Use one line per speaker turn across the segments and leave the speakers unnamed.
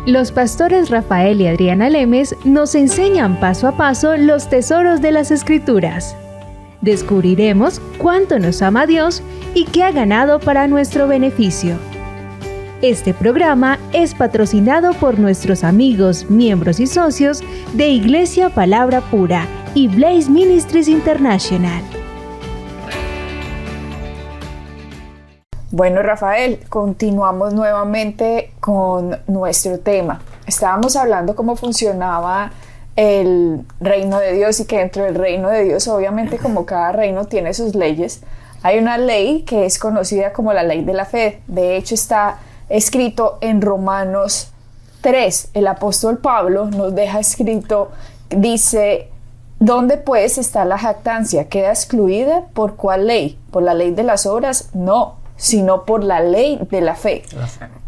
Los pastores Rafael y Adriana Lemes nos enseñan paso a paso los tesoros de las Escrituras. Descubriremos cuánto nos ama Dios y qué ha ganado para nuestro beneficio. Este programa es patrocinado por nuestros amigos, miembros y socios de Iglesia Palabra Pura y Blaze Ministries International.
Bueno, Rafael, continuamos nuevamente con nuestro tema. Estábamos hablando cómo funcionaba el reino de Dios y que dentro del reino de Dios, obviamente, como cada reino tiene sus leyes, hay una ley que es conocida como la ley de la fe. De hecho, está escrito en Romanos 3. El apóstol Pablo nos deja escrito, dice: ¿dónde pues está la jactancia? ¿Queda excluida por cuál ley? ¿Por la ley de las obras? No, sino por la ley de la fe.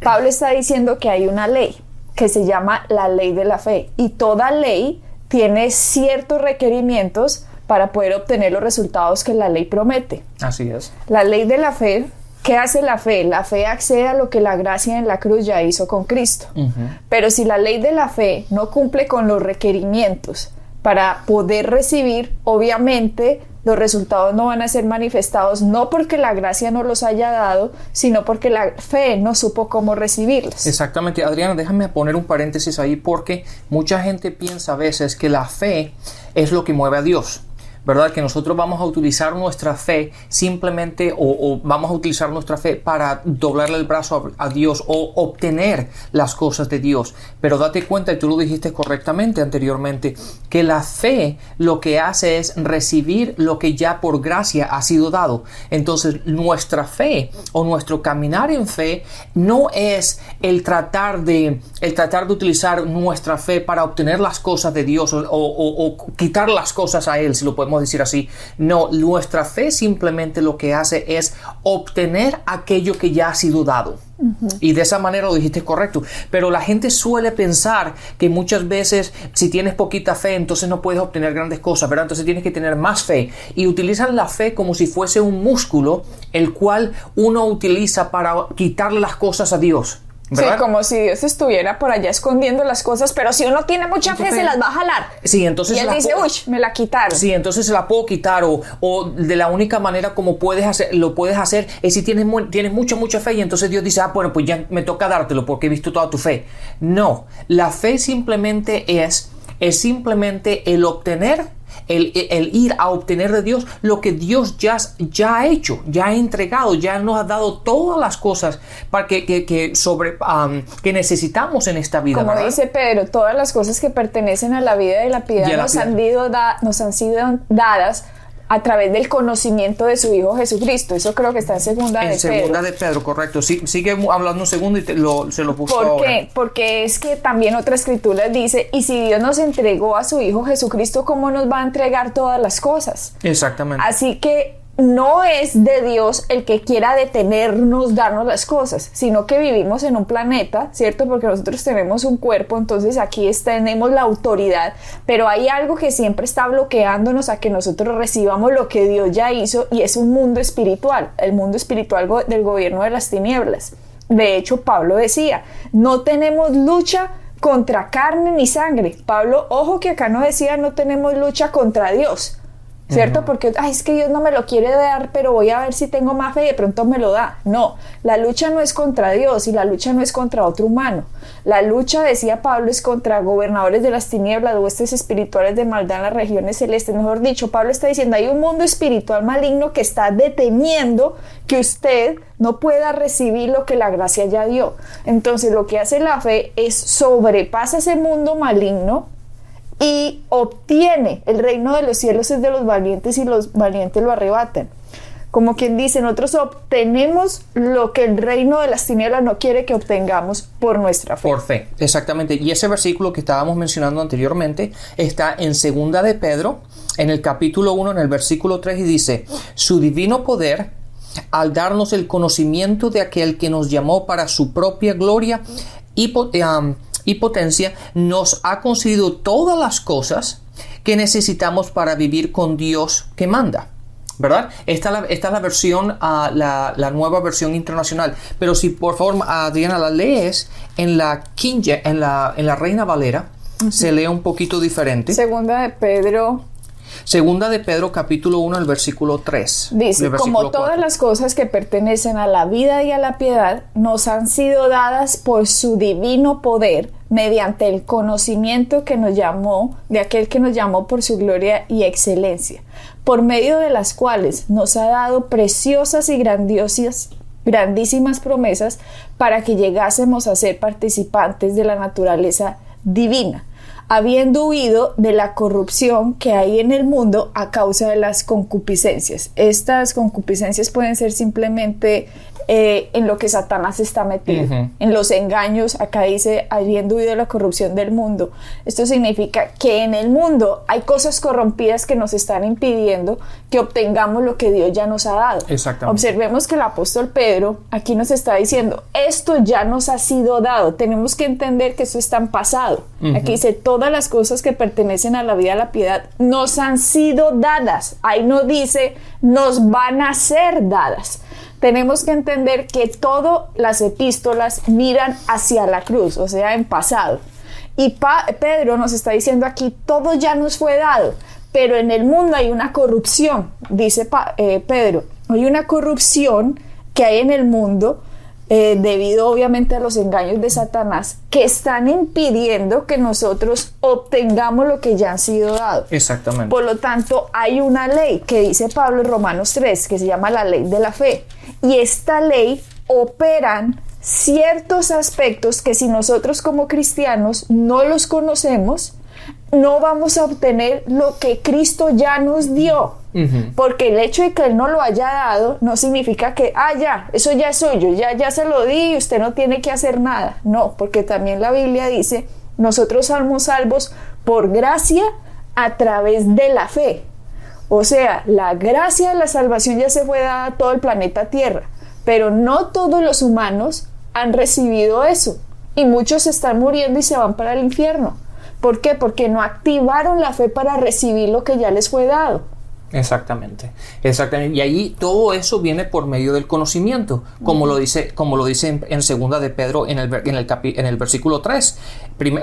Pablo está diciendo que hay una ley que se llama la ley de la fe, y toda ley tiene ciertos requerimientos para poder obtener los resultados que la ley promete.
Así es.
La ley de la fe, ¿qué hace la fe? La fe accede a lo que la gracia en la cruz ya hizo con Cristo. Pero si la ley de la fe no cumple con los requerimientos para poder recibir, obviamente los resultados no van a ser manifestados, no porque la gracia no los haya dado, sino porque la fe no supo cómo recibirlos.
Exactamente. Adriana, déjame poner un paréntesis ahí, porque mucha gente piensa a veces que la fe es lo que mueve a Dios, ¿verdad? Que nosotros vamos a utilizar nuestra fe simplemente o vamos a utilizar nuestra fe para doblarle el brazo a Dios o obtener las cosas de Dios. Pero date cuenta, y tú lo dijiste correctamente anteriormente, que la fe lo que hace es recibir lo que ya por gracia ha sido dado. Entonces, nuestra fe o nuestro caminar en fe no es el tratar de utilizar nuestra fe para obtener las cosas de Dios o quitar las cosas a Él, si lo podemos decir así. No, nuestra fe simplemente lo que hace es obtener aquello que ya ha sido dado. Y de esa manera lo dijiste correcto. Pero la gente suele pensar que muchas veces si tienes poquita fe, entonces no puedes obtener grandes cosas, ¿verdad? Entonces tienes que tener más fe. Y utilizan la fe como si fuese un músculo, el cual uno utiliza para quitarle las cosas a Dios, ¿verdad?
Sí, como si Dios estuviera por allá escondiendo las cosas, pero si uno tiene mucha fe, se las va a jalar.
Sí, entonces
y él dice, uy, me la quitaron.
Sí, entonces se la puedo quitar, o de la única manera como lo puedes hacer es si tienes mucha fe, y entonces Dios dice, bueno, pues ya me toca dártelo porque he visto toda tu fe. No, la fe simplemente es simplemente el obtener, el ir a obtener de Dios lo que Dios ya ha hecho, ya ha entregado, ya nos ha dado todas las cosas para que necesitamos en esta vida.
Como ¿verdad? Dice Pedro, todas las cosas que pertenecen a la vida y la piedad nos han sido dadas a través del conocimiento de su Hijo Jesucristo. Eso creo que está en segunda
de Pedro, correcto. Sí, sigue hablando un segundo y se lo puso ahora.
¿Por qué? Porque es que también otra escritura dice, y si Dios nos entregó a su Hijo Jesucristo, ¿cómo nos va a entregar todas las cosas?
Exactamente.
Así que no es de Dios el que quiera detenernos, darnos las cosas, sino que vivimos en un planeta, ¿cierto? Porque nosotros tenemos un cuerpo, entonces aquí tenemos la autoridad, pero hay algo que siempre está bloqueándonos a que nosotros recibamos lo que Dios ya hizo, y es un mundo espiritual, el mundo espiritual del gobierno de las tinieblas. De hecho, Pablo decía, no tenemos lucha contra carne ni sangre. Pablo, ojo que acá no decía no tenemos lucha contra Dios, ¿cierto? Porque es que Dios no me lo quiere dar, pero voy a ver si tengo más fe y de pronto me lo da. No, la lucha no es contra Dios y la lucha no es contra otro humano. La lucha, decía Pablo, es contra gobernadores de las tinieblas, huestes espirituales de maldad en las regiones celestes. Mejor dicho, Pablo está diciendo, hay un mundo espiritual maligno que está deteniendo que usted no pueda recibir lo que la gracia ya dio. Entonces, lo que hace la fe es sobrepasa ese mundo maligno y obtiene el reino de los cielos. Es de los valientes y los valientes lo arrebatan. Como quien dice, nosotros obtenemos lo que el reino de las tinieblas no quiere que obtengamos por nuestra fe.
Por fe, exactamente. Y ese versículo que estábamos mencionando anteriormente está en segunda de Pedro, en el capítulo 1, en el versículo 3, y dice: su divino poder, al darnos el conocimiento de aquel que nos llamó para su propia gloria y potencia, nos ha concedido todas las cosas que necesitamos para vivir con Dios que manda. ¿verdad? Esta es la versión, la nueva versión internacional. Pero si por favor, Adriana, la lees en la en la Reina Valera, se lee un poquito diferente.
Segunda de Pedro
capítulo 1, el versículo 3.
Dice, como
4.
todas las cosas que pertenecen a la vida y a la piedad nos han sido dadas por su divino poder, mediante el conocimiento que nos llamó, de aquel que nos llamó por su gloria y excelencia, por medio de las cuales nos ha dado preciosas y grandísimas promesas para que llegásemos a ser participantes de la naturaleza divina, habiendo huido de la corrupción que hay en el mundo a causa de las concupiscencias. Estas concupiscencias pueden ser simplemente en lo que Satanás está metido, en los engaños. Acá dice, habiendo huido de la corrupción del mundo. Esto significa que en el mundo hay cosas corrompidas que nos están impidiendo que obtengamos lo que Dios ya nos ha dado.
Exactamente.
Observemos que el apóstol Pedro aquí nos está diciendo, esto ya nos ha sido dado. Tenemos que entender que eso está en pasado. Aquí dice, todas las cosas que pertenecen a la vida y a la piedad nos han sido dadas. Ahí no dice, nos van a ser dadas. Tenemos que entender que todas las epístolas miran hacia la cruz, o sea, en pasado. Y Pedro nos está diciendo aquí, todo ya nos fue dado, pero en el mundo hay una corrupción, dice Pedro. Hay una corrupción que hay en el mundo, debido obviamente a los engaños de Satanás, que están impidiendo que nosotros obtengamos lo que ya han sido dado.
Exactamente.
Por lo tanto, hay una ley que dice Pablo en Romanos 3, que se llama la ley de la fe. Y esta ley operan ciertos aspectos que si nosotros como cristianos no los conocemos, no vamos a obtener lo que Cristo ya nos dio. Porque el hecho de que Él no lo haya dado no significa que, ya, eso ya es suyo, ya se lo di y usted no tiene que hacer nada. No, porque también la Biblia dice, nosotros somos salvos por gracia a través de la fe. O sea, la gracia de la salvación ya se fue dada a todo el planeta Tierra, pero no todos los humanos han recibido eso. Y muchos están muriendo y se van para el infierno. ¿Por qué? Porque no activaron la fe para recibir lo que ya les fue dado.
Exactamente. Y ahí todo eso viene por medio del conocimiento, como lo dice en segunda de Pedro en el versículo 3.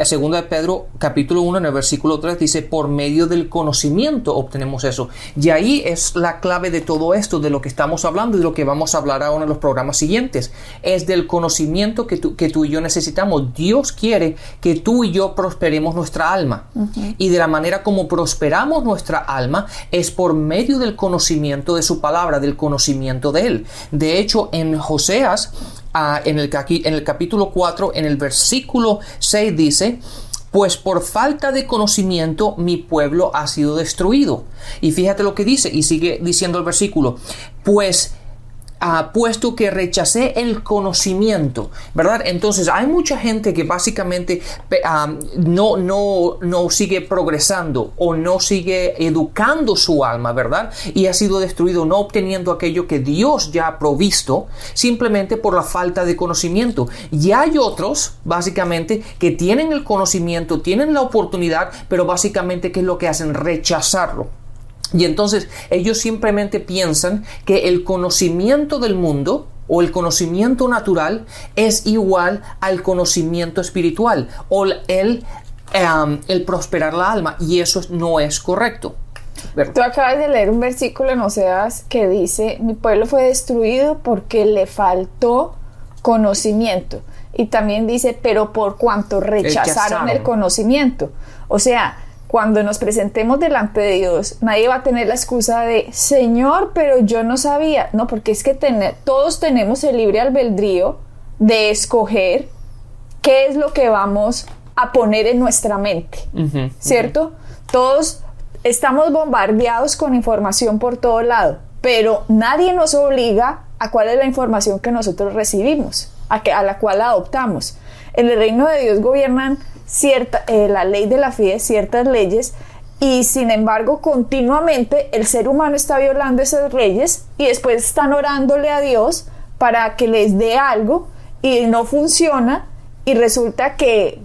Segunda de Pedro capítulo 1 en el versículo 3 dice, por medio del conocimiento obtenemos eso. Y ahí es la clave de todo esto, de lo que estamos hablando y de lo que vamos a hablar ahora en los programas siguientes. Es del conocimiento que tú y yo necesitamos. Dios quiere que tú y yo prosperemos nuestra alma. Y de la manera como prosperamos nuestra alma es por medio del conocimiento de su palabra, del conocimiento de Él. De hecho, en Joseas, en el capítulo 4, en el versículo 6 dice, pues por falta de conocimiento mi pueblo ha sido destruido. Y fíjate lo que dice, y sigue diciendo el versículo, puesto que rechacé el conocimiento, ¿verdad? Entonces hay mucha gente que básicamente no sigue progresando o no sigue educando su alma, ¿verdad? Y ha sido destruido, no obteniendo aquello que Dios ya ha provisto, simplemente por la falta de conocimiento. Y hay otros, básicamente, que tienen el conocimiento, tienen la oportunidad, pero básicamente, ¿qué es lo que hacen? Rechazarlo. Y entonces ellos simplemente piensan que el conocimiento del mundo o el conocimiento natural es igual al conocimiento espiritual o el prosperar la alma, y eso no es correcto.
Tú acabas de leer un versículo en Oseas que dice, mi pueblo fue destruido porque le faltó conocimiento. Y también dice, pero por cuanto rechazaron el conocimiento. O sea, cuando nos presentemos delante de Dios, nadie va a tener la excusa de, Señor, pero yo no sabía. No, porque es que todos tenemos el libre albedrío de escoger qué es lo que vamos a poner en nuestra mente, ¿cierto? Todos estamos bombardeados con información por todo lado, pero nadie nos obliga a cuál es la información que nosotros recibimos, a la cual adoptamos. En el reino de Dios gobiernan la ley de la fe, ciertas leyes, y sin embargo continuamente el ser humano está violando esas leyes y después están orándole a Dios para que les dé algo y no funciona, y resulta que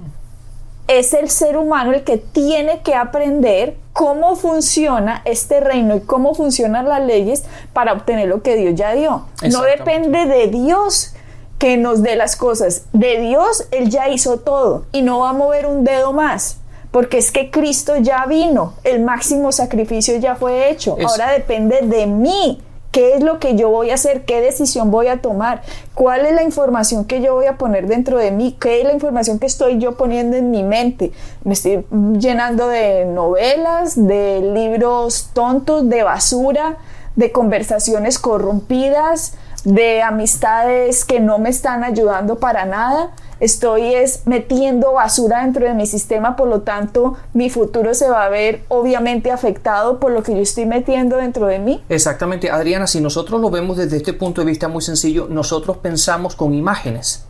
es el ser humano el que tiene que aprender cómo funciona este reino y cómo funcionan las leyes para obtener lo que Dios ya dio. No depende de Dios que nos dé las cosas. De Dios, Él ya hizo todo y no va a mover un dedo más. Porque es que Cristo ya vino, el máximo sacrificio ya fue hecho. Ahora depende de mí. ¿Qué es lo que yo voy a hacer? ¿Qué decisión voy a tomar? ¿Cuál es la información que yo voy a poner dentro de mí? ¿Qué es la información que estoy yo poniendo en mi mente? Me estoy llenando de novelas, de libros tontos, de basura, de conversaciones corrompidas, de amistades que no me están ayudando para nada. Estoy metiendo basura dentro de mi sistema, por lo tanto mi futuro se va a ver obviamente afectado por lo que yo estoy metiendo dentro de mí.
Exactamente, Adriana, si nosotros lo vemos desde este punto de vista muy sencillo, nosotros pensamos con imágenes,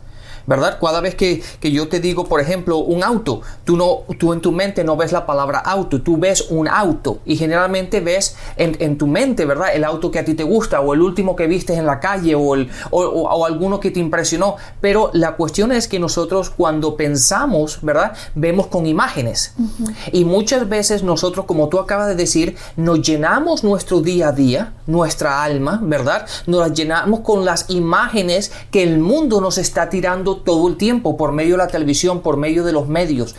¿verdad? Cada vez que yo te digo, por ejemplo, un auto, tú en tu mente no ves la palabra auto, tú ves un auto y generalmente ves en tu mente, ¿verdad? El auto que a ti te gusta o el último que viste en la calle o alguno que te impresionó. Pero la cuestión es que nosotros cuando pensamos, ¿verdad? Vemos con imágenes. Y muchas veces nosotros, como tú acabas de decir, nos llenamos nuestro día a día, nuestra alma, ¿verdad? Nos la llenamos con las imágenes que el mundo nos está tirando todo el tiempo por medio de la televisión, por medio de los medios,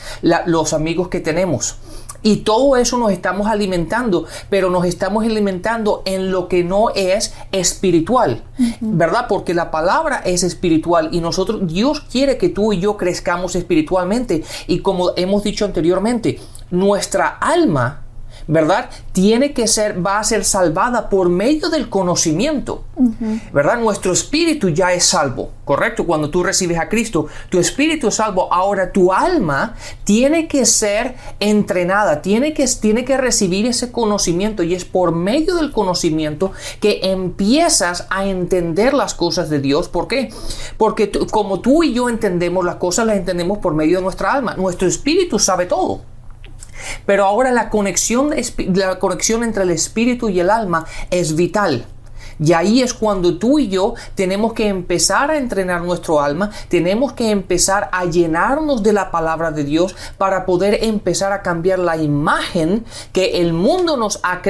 los amigos que tenemos. Y todo eso nos estamos alimentando, pero nos estamos alimentando en lo que no es espiritual, ¿verdad? Porque la palabra es espiritual y Dios quiere que tú y yo crezcamos espiritualmente. Y como hemos dicho anteriormente, nuestra alma, ¿verdad? Va a ser salvada por medio del conocimiento, ¿verdad? Nuestro espíritu ya es salvo, ¿correcto? Cuando tú recibes a Cristo, tu espíritu es salvo. Ahora tu alma tiene que ser entrenada, tiene que recibir ese conocimiento, y es por medio del conocimiento que empiezas a entender las cosas de Dios. ¿Por qué? Porque como tú y yo entendemos las cosas, las entendemos por medio de nuestra alma. Nuestro espíritu sabe todo. Pero ahora la conexión entre el espíritu y el alma es vital. Y ahí es cuando tú y yo tenemos que empezar a entrenar nuestro alma, tenemos que empezar a llenarnos de la palabra de Dios para poder empezar a cambiar la imagen que el mundo nos ha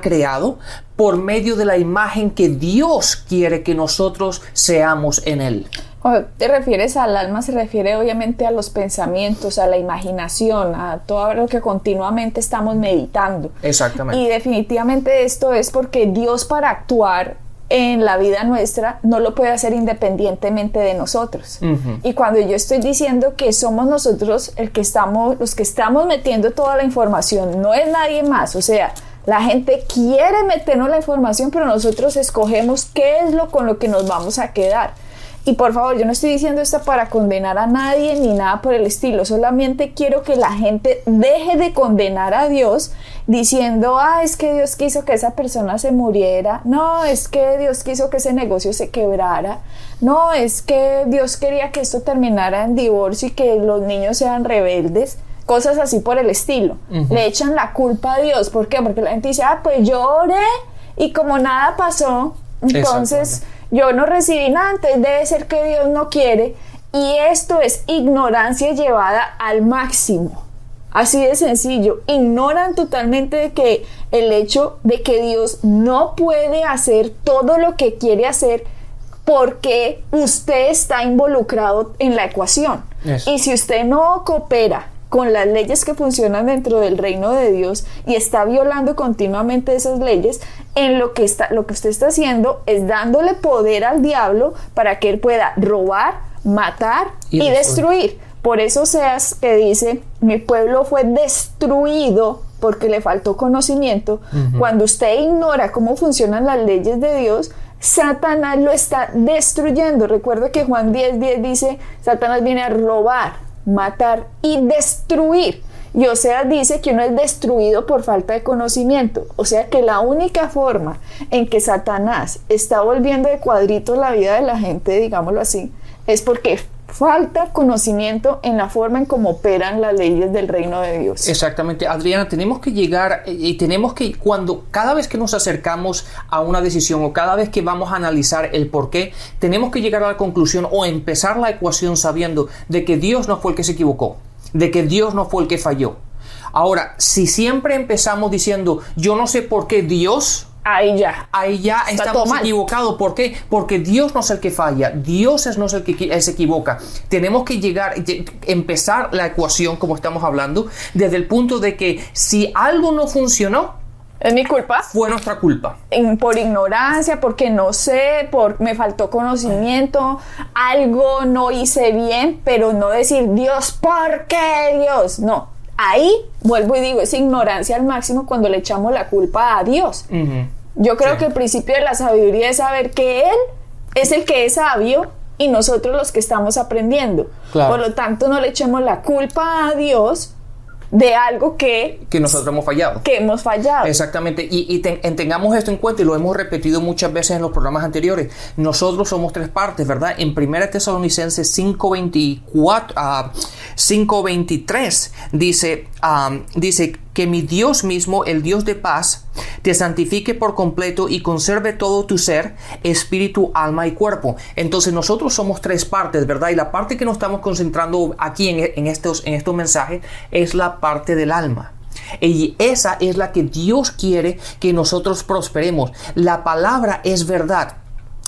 creado por medio de la imagen que Dios quiere que nosotros seamos en Él.
Cuando te refieres al alma, se refiere obviamente a los pensamientos, a la imaginación, a todo lo que continuamente estamos meditando.
Exactamente.
Y definitivamente esto es porque Dios, para actuar en la vida nuestra, no lo puede hacer independientemente de nosotros. Y cuando yo estoy diciendo que somos nosotros los que estamos metiendo toda la información, no es nadie más. O sea, la gente quiere meternos la información, pero nosotros escogemos qué es con lo que nos vamos a quedar. Y por favor, yo no estoy diciendo esto para condenar a nadie ni nada por el estilo, solamente quiero que la gente deje de condenar a Dios diciendo, es que Dios quiso que esa persona se muriera, no, es que Dios quiso que ese negocio se quebrara, no, es que Dios quería que esto terminara en divorcio y que los niños sean rebeldes. Cosas así por el estilo. Le echan la culpa a Dios. ¿Por qué? Porque la gente dice, pues yo oré y como nada pasó, entonces yo no recibí nada, entonces debe ser que Dios no quiere. Y esto es ignorancia llevada al máximo. Así de sencillo. Ignoran totalmente de que el hecho de que Dios no puede hacer todo lo que quiere hacer porque usted está involucrado en la ecuación. Y si usted no coopera con las leyes que funcionan dentro del reino de Dios y está violando continuamente esas leyes, lo que usted está haciendo es dándole poder al diablo para que él pueda robar, matar y destruir. Por eso Oseas que dice, mi pueblo fue destruido porque le faltó conocimiento. Cuando usted ignora cómo funcionan las leyes de Dios, Satanás lo está destruyendo. Recuerda que Juan 10:10 dice, Satanás viene a robar, matar y destruir. Y Oseas dice que uno es destruido por falta de conocimiento. O sea que la única forma en que Satanás está volviendo de cuadritos la vida de la gente, digámoslo así, es porque falta conocimiento en la forma en cómo operan las leyes del reino de Dios.
Exactamente, Adriana, tenemos que llegar y tenemos que, cada vez que nos acercamos a una decisión o cada vez que vamos a analizar el por qué, tenemos que llegar a la conclusión o empezar la ecuación sabiendo de que Dios no fue el que se equivocó, de que Dios no fue el que falló. Ahora, si siempre empezamos diciendo, yo no sé por qué Dios... Ahí ya estamos equivocados. ¿Por qué? Porque Dios no es el que falla. Dios no es el que se equivoca. Tenemos que empezar la ecuación, como estamos hablando, desde el punto de que si algo no funcionó,
¿es mi culpa?
Fue nuestra culpa.
Por ignorancia, porque no sé, me faltó conocimiento, algo no hice bien, pero no decir, Dios, ¿por qué Dios? No. Ahí, vuelvo y digo, es ignorancia al máximo cuando le echamos la culpa a Dios. Uh-huh. Yo creo que el principio de la sabiduría es saber que Él es el que es sabio y nosotros los que estamos aprendiendo. Claro. Por lo tanto, no le echemos la culpa a Dios de algo que
nosotros hemos fallado.
Que hemos fallado.
Exactamente. Y tengamos esto en cuenta, y lo hemos repetido muchas veces en los programas anteriores. Nosotros somos tres partes, ¿verdad? En 1 Tesalonicenses 5:23 dice que mi Dios mismo, el Dios de paz, te santifique por completo y conserve todo tu ser, espíritu, alma y cuerpo. Entonces nosotros somos tres partes, ¿verdad? Y la parte que nos estamos concentrando aquí en estos mensajes es la parte del alma. Y esa es la que Dios quiere que nosotros prosperemos. La palabra es verdad.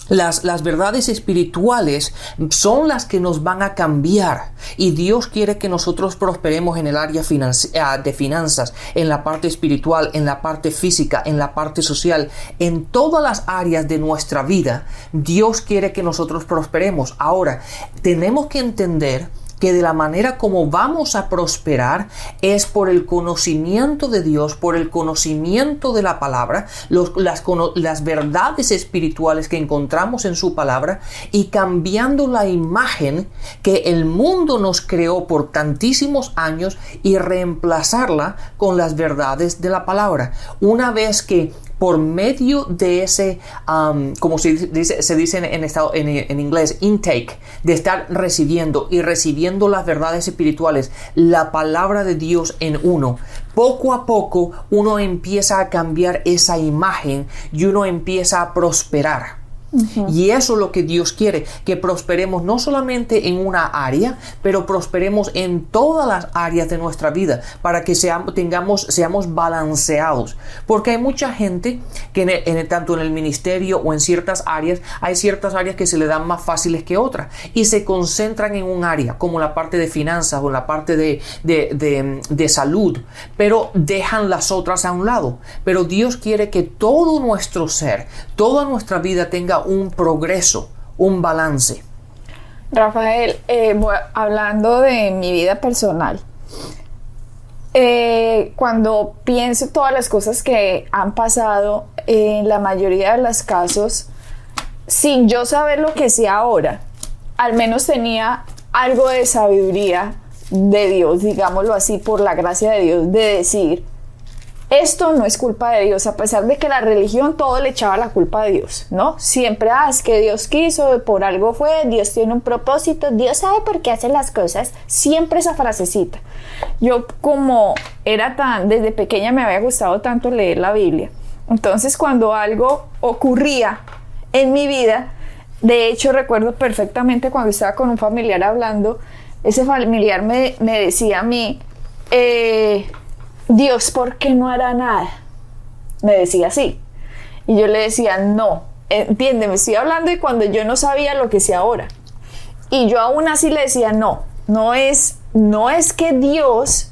Las verdades espirituales son las que nos van a cambiar, y Dios quiere que nosotros prosperemos en el área de finanzas, en la parte espiritual, en la parte física, en la parte social, en todas las áreas de nuestra vida. Dios quiere que nosotros prosperemos. Ahora, tenemos que entender que de la manera como vamos a prosperar es por el conocimiento de Dios, por el conocimiento de la palabra, las verdades espirituales que encontramos en su palabra, y cambiando la imagen que el mundo nos creó por tantísimos años y reemplazarla con las verdades de la palabra. Una vez que por medio de ese, como se dice en inglés, intake, de estar recibiendo las verdades espirituales, la palabra de Dios en uno, poco a poco uno empieza a cambiar esa imagen y uno empieza a prosperar. Uh-huh. Y eso es lo que Dios quiere, que prosperemos no solamente en una área, pero prosperemos en todas las áreas de nuestra vida, para que seamos balanceados. Porque hay mucha gente que tanto en el ministerio o en ciertas áreas, hay ciertas áreas que se le dan más fáciles que otras, y se concentran en un área, como la parte de finanzas o la parte de salud, pero dejan las otras a un lado. Pero Dios quiere que todo nuestro ser, toda nuestra vida tenga un progreso, un balance.
Rafael, hablando de mi vida personal, cuando pienso todas las cosas que han pasado, en la mayoría de los casos, sin yo saber lo que sé ahora, al menos tenía algo de sabiduría de Dios, digámoslo así, por la gracia de Dios, de decir, esto no es culpa de Dios, a pesar de que la religión todo le echaba la culpa a Dios, ¿no? Siempre, es que Dios quiso, por algo fue, Dios tiene un propósito, Dios sabe por qué hace las cosas, siempre esa frasecita. Yo, como desde pequeña me había gustado tanto leer la Biblia, entonces cuando algo ocurría en mi vida, de hecho recuerdo perfectamente cuando estaba con un familiar hablando, ese familiar me decía a mí, Dios, ¿por qué no hará nada? Me decía así. Y yo le decía, no, entiéndeme, estoy hablando de cuando yo no sabía lo que sé ahora. Y yo aún así le decía, no es que Dios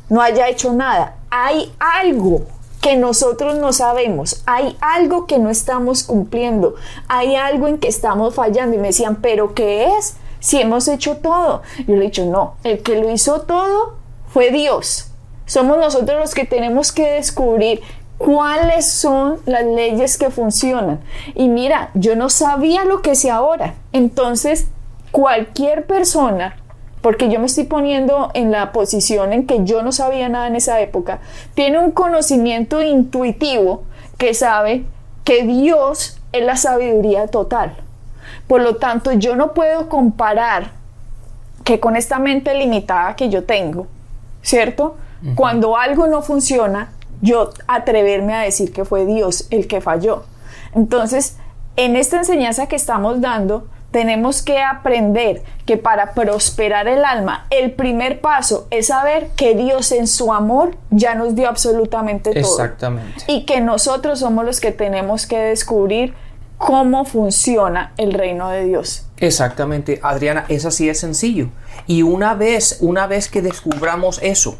no haya hecho nada. Hay algo que nosotros no sabemos, hay algo que no estamos cumpliendo, hay algo en que estamos fallando. Y me decían, ¿pero qué es? Si hemos hecho todo. Yo le he dicho, no, el que lo hizo todo fue Dios. Somos nosotros los que tenemos que descubrir cuáles son las leyes que funcionan. Y mira, yo no sabía lo que sé ahora. Entonces, cualquier persona, porque yo me estoy poniendo en la posición en que yo no sabía nada en esa época, tiene un conocimiento intuitivo que sabe que Dios es la sabiduría total. Por lo tanto, yo no puedo comparar que con esta mente limitada que yo tengo, ¿cierto? Uh-huh. Cuando algo no funciona, yo atreverme a decir que fue Dios el que falló. Entonces, en esta enseñanza que estamos dando, tenemos que aprender que para prosperar el alma, el primer paso es saber que Dios en su amor ya nos dio absolutamente todo.
Exactamente.
Y que nosotros somos los que tenemos que descubrir cómo funciona el reino de Dios.
Exactamente, Adriana, es así de sencillo. Y una vez que descubramos eso,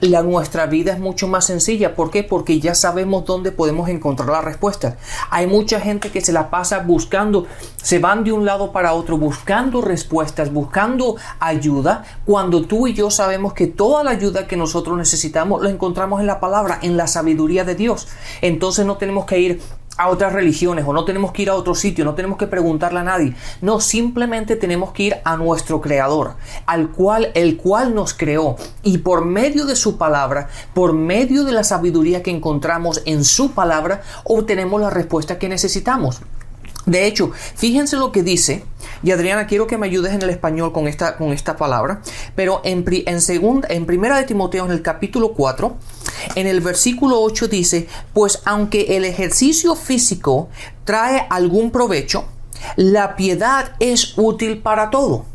nuestra vida es mucho más sencilla. ¿Por qué? Porque ya sabemos dónde podemos encontrar la respuesta. Hay mucha gente que se la pasa buscando, se van de un lado para otro buscando respuestas, buscando ayuda, cuando tú y yo sabemos que toda la ayuda que nosotros necesitamos la encontramos en la palabra, en la sabiduría de Dios. Entonces no tenemos que ir a otras religiones o no tenemos que ir a otro sitio, no tenemos que preguntarle a nadie. No, simplemente tenemos que ir a nuestro Creador, el cual nos creó, y por medio de su palabra, por medio de la sabiduría que encontramos en su palabra, obtenemos la respuesta que necesitamos. De hecho, fíjense lo que dice, y Adriana, quiero que me ayudes en el español con esta palabra, pero en primera de Timoteo, en el capítulo 4, en el versículo 8 dice: pues aunque el ejercicio físico trae algún provecho, la piedad es útil para todo.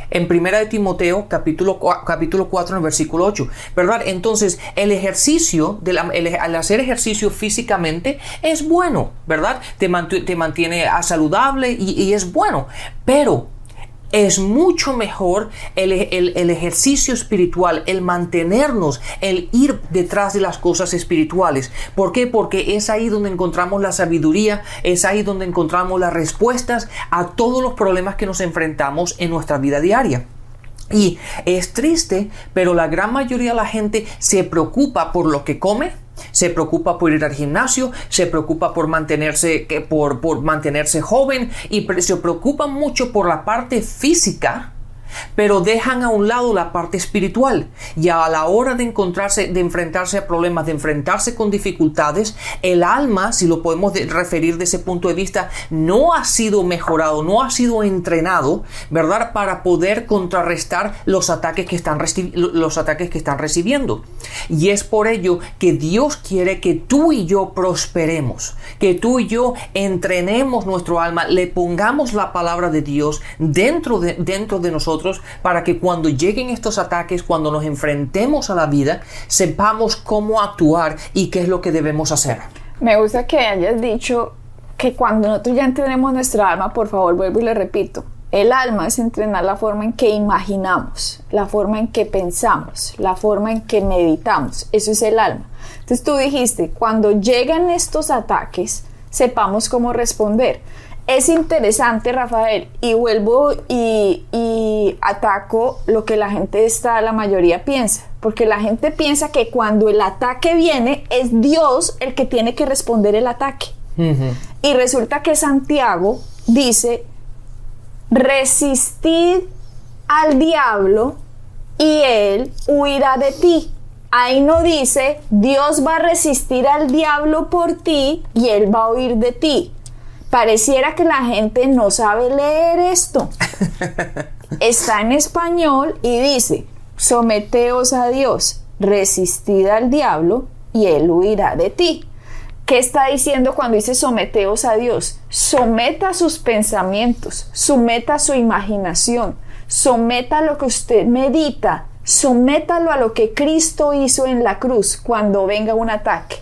En primera de Timoteo, capítulo 4, en el versículo 8, ¿verdad? Entonces, el ejercicio, al hacer ejercicio físicamente, es bueno, ¿verdad? Te mantiene saludable y es bueno, pero es mucho mejor el ejercicio espiritual, el mantenernos, el ir detrás de las cosas espirituales. ¿Por qué? Porque es ahí donde encontramos la sabiduría, es ahí donde encontramos las respuestas a todos los problemas que nos enfrentamos en nuestra vida diaria. Y es triste, pero la gran mayoría de la gente se preocupa por lo que come, se preocupa por ir al gimnasio, se preocupa por mantenerse joven, y se preocupa mucho por la parte física, pero dejan a un lado la parte espiritual. Y a la hora de enfrentarse a problemas, de enfrentarse con dificultades, el alma, si lo podemos referir de ese punto de vista, no ha sido mejorado, no ha sido entrenado, ¿verdad?, para poder contrarrestar los ataques que están recibiendo. Y es por ello que Dios quiere que tú y yo prosperemos, que tú y yo entrenemos nuestro alma, le pongamos la palabra de Dios dentro de nosotros, para que cuando lleguen estos ataques, cuando nos enfrentemos a la vida, sepamos cómo actuar y qué es lo que debemos hacer.
Me gusta que hayas dicho que cuando nosotros ya entrenemos nuestra alma, por favor, vuelvo y le repito, el alma es entrenar la forma en que imaginamos, la forma en que pensamos, la forma en que meditamos. Eso es el alma. Entonces tú dijiste, cuando llegan estos ataques, sepamos cómo responder. Es interesante, Rafael, y vuelvo y ataco lo que la mayoría piensa, porque la gente piensa que cuando el ataque viene es Dios el que tiene que responder el ataque. Uh-huh. Y resulta que Santiago dice: resistid al diablo y él huirá de ti. Ahí no dice Dios va a resistir al diablo por ti y él va a huir de ti. Pareciera que la gente no sabe leer esto. Está en español y dice: someteos a Dios, resistid al diablo y él huirá de ti. ¿Qué está diciendo cuando dice someteos a Dios? Someta sus pensamientos, someta su imaginación, someta lo que usted medita, sométalo a lo que Cristo hizo en la cruz cuando venga un ataque.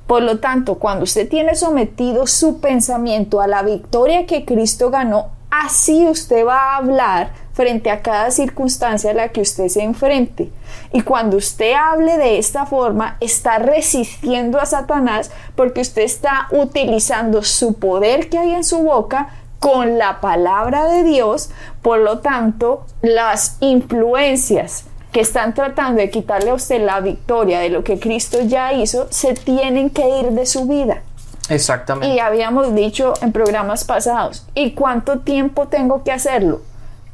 Por lo tanto, cuando usted tiene sometido su pensamiento a la victoria que Cristo ganó, así usted va a hablar frente a cada circunstancia a la que usted se enfrente. Y cuando usted hable de esta forma, está resistiendo a Satanás, porque usted está utilizando su poder que hay en su boca con la palabra de Dios. Por lo tanto, las influencias que están tratando de quitarle a usted la victoria de lo que Cristo ya hizo, se tienen que ir de su vida.
Exactamente.
Y habíamos dicho en programas pasados, ¿y cuánto tiempo tengo que hacerlo?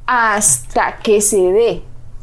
Hasta que se dé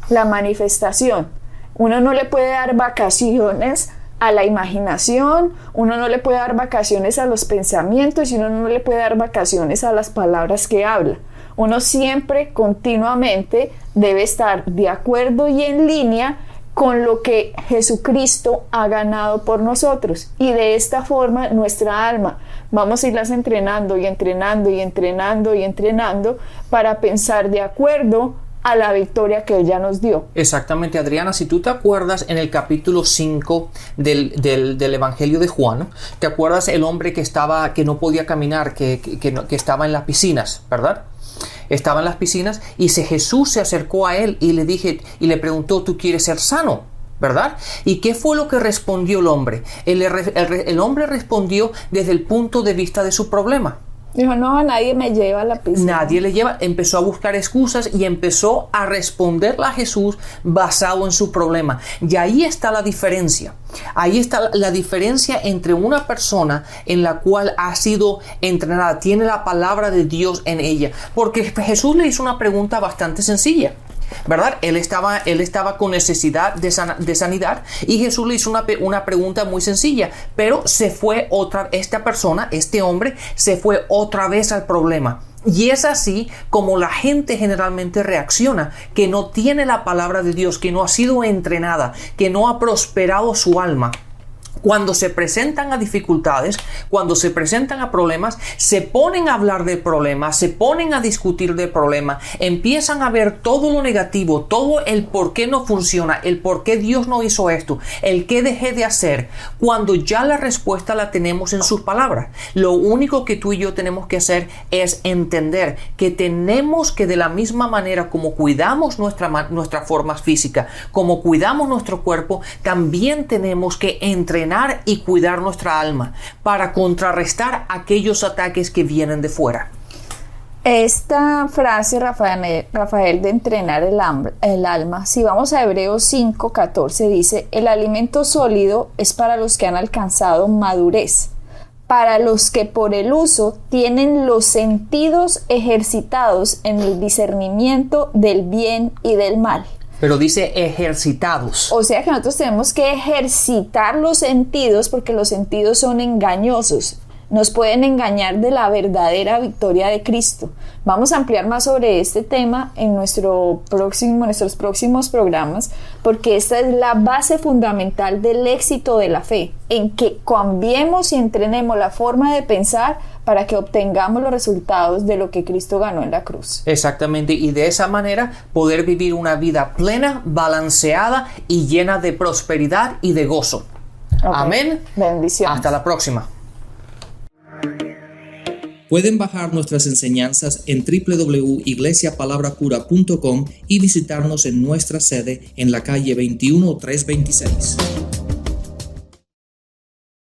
la manifestación. Uno no le puede dar vacaciones a la imaginación, uno no le puede dar vacaciones a los pensamientos, y uno no le puede dar vacaciones a las palabras que habla. Uno siempre, continuamente, debe estar de acuerdo y en línea con lo que Jesucristo ha ganado por nosotros. Y de esta forma nuestra alma vamos a irlas entrenando y entrenando y entrenando y entrenando para pensar de acuerdo a la victoria que Él ya nos dio.
Exactamente, Adriana, si tú te acuerdas en el capítulo 5 del Evangelio de Juan, ¿te acuerdas el hombre que no podía caminar, que estaba en las piscinas, ¿verdad? Estaba en las piscinas y Jesús se acercó a él y le preguntó, ¿tú quieres ser sano? ¿Verdad? ¿Y qué fue lo que respondió el hombre? El hombre respondió desde el punto de vista de su problema.
Dijo, no, nadie me lleva a la piscina.
Nadie le lleva. Empezó a buscar excusas y empezó a responderle a Jesús basado en su problema. Y ahí está la diferencia. Ahí está la diferencia entre una persona en la cual ha sido entrenada, tiene la palabra de Dios en ella. Porque Jesús le hizo una pregunta bastante sencilla, ¿verdad? Él estaba con necesidad de sanidad y Jesús le hizo una pregunta muy sencilla, pero este hombre se fue otra vez al problema. Y es así como la gente generalmente reacciona, que no tiene la palabra de Dios, que no ha sido entrenada, que no ha prosperado su alma. Cuando se presentan a dificultades, cuando se presentan a problemas, se ponen a hablar de problemas, se ponen a discutir de problemas, empiezan a ver todo lo negativo, todo el por qué no funciona, el por qué Dios no hizo esto, el qué dejé de hacer, cuando ya la respuesta la tenemos en sus palabras. Lo único que tú y yo tenemos que hacer es entender que tenemos que, de la misma manera como cuidamos nuestra forma física, como cuidamos nuestro cuerpo, también tenemos que entrenar y cuidar nuestra alma para contrarrestar aquellos ataques que vienen de fuera.
Esta frase, Rafael, de entrenar el alma, si vamos a Hebreos 5:14, dice: el alimento sólido es para los que han alcanzado madurez, para los que por el uso tienen los sentidos ejercitados en el discernimiento del bien y del mal.
Pero dice ejercitados.
O sea que nosotros tenemos que ejercitar los sentidos, porque los sentidos son engañosos. Nos pueden engañar de la verdadera victoria de Cristo. Vamos a ampliar más sobre este tema en nuestros próximos programas, porque esta es la base fundamental del éxito de la fe, en que cambiemos y entrenemos la forma de pensar para que obtengamos los resultados de lo que Cristo ganó en la cruz.
Exactamente, y de esa manera poder vivir una vida plena, balanceada y llena de prosperidad y de gozo. Okay. Amén.
Bendiciones.
Hasta la próxima. Pueden bajar nuestras enseñanzas en www.iglesiapalabracura.com y visitarnos en nuestra sede en la calle 21326.